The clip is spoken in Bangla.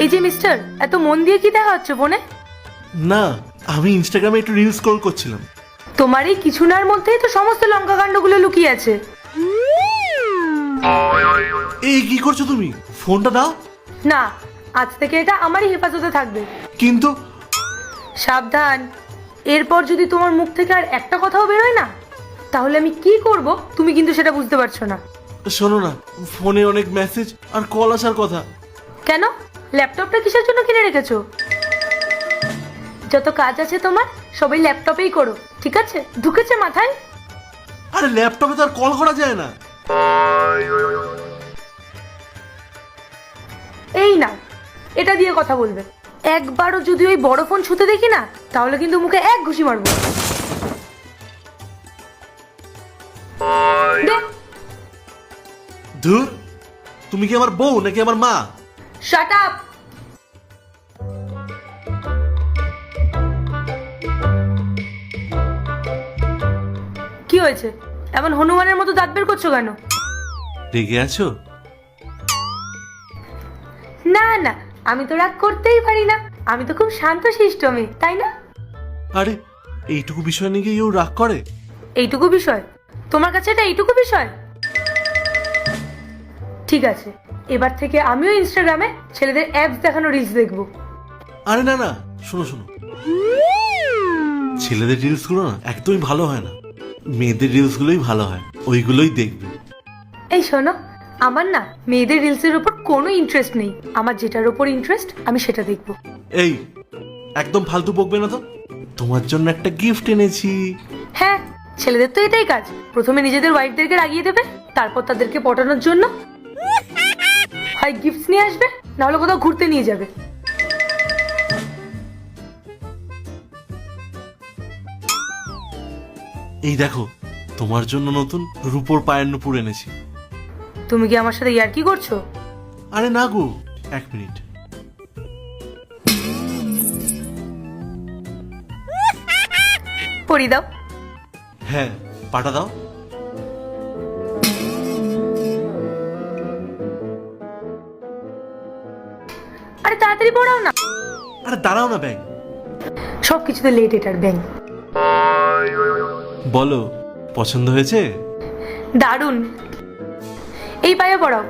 এই যে মিস্টার, এত মন দিয়ে কি দেখা হচ্ছে ফোনে? না, আমি ইনস্টাগ্রামে একটু রিলস স্ক্রল করছিলাম। তোমার এই কিছু নার মধ্যেই তো সমস্ত লঙ্কা কাণ্ডগুলো লুকিয়ে আছে। এই কি করছো তুমি? ফোনটা দাও। না, আজ থেকে এটা আমারই হেফাজতে থাকবে। কিন্তু সাবধান, এরপর যদি তোমার মুখ থেকে আর একটা কথাও বেরোয় না, তাহলে আমি কি করব তুমি কিন্তু সেটা বুঝতে পারছো না। শোনো না, ফোনে অনেক মেসেজ আর কল আসার কথা। কেন? ল্যাপটপটা কিসের জন্য কিনে রেখেছো? যত কাজ আছে তোমার সবাই ল্যাপটপেই করো, ঠিক আছে? ঢুকেছে মাথায়? আরে ল্যাপটপে তো আর কল করা যায় না। এই না, এটা দিয়ে কথা বলবে। একবারও যদি ওই বড় ফোন ছুতে দেখি না, তাহলে কিন্তু মুখে এক ঘুষি মারবো। দে। ধুর, তুমি কি আমার বউ নাকি আমার মা? Shut up. কি হয়েছে? এমন হনুমানের মতো দাঁত বের করছো কেন? রেগে আছো? না না, আমি তো রাগ করতেই পারি না। আমি তো খুব শান্তশিষ্ট মেয়ে, তাই না? আরে এইটুকু বিষয় নিয়ে কেউ রাগ করে? এইটুকু বিষয়? তোমার কাছে এটা এইটুকু বিষয়? ঠিক আছে, এবার থেকে আমিও ইনস্টাগ্রামে ছেলেদের অ্যাপস দেখানো রিলস দেখবো। আরে না না, শোনো শোনো, ছেলেদের রিলস গুলো না একদমই ভালো হয় না, মেয়েদের রিলস গুলোই ভালো হয়, ওইগুলোই দেখবে। এই শোনো, আমার না মেয়েদের রিলসের উপর কোনো ইন্টারেস্ট নেই। আমার যেটার উপর ইন্টারেস্ট আমি সেটা দেখবো। এই একদম ফালতু বকবে না তো। তোমার জন্য একটা গিফট এনেছি। হ্যাঁ, ছেলেদের তো এটাই কাজ। প্রথমে নিজেদের ওয়াইফদেরকে রাগিয়ে দেবে, তারপর তাদেরকে পটানোর জন্য হয় গিফটস নিয়ে আসবে, না হলে কোথাও ঘুরতে নিয়ে যাবে। এই দেখো, তোমার জন্য নতুন রূপোর পায়ের নুপুর এনেছি। তুমি কি আমার সাথে ইয়ার্কি করছো? আরে না গো, এক মিনিট। পরি দাও। হ্যাঁ, পাটা দাও। আরে তাড়াতাড়ি পড়াও না। আরে দাঁড়াও না ব্যাগ। সবকিছুতে লেট এটার ব্যাং। বলো, পছন্দ হয়েছে? দারুণ। এই পায়ে পড়াও।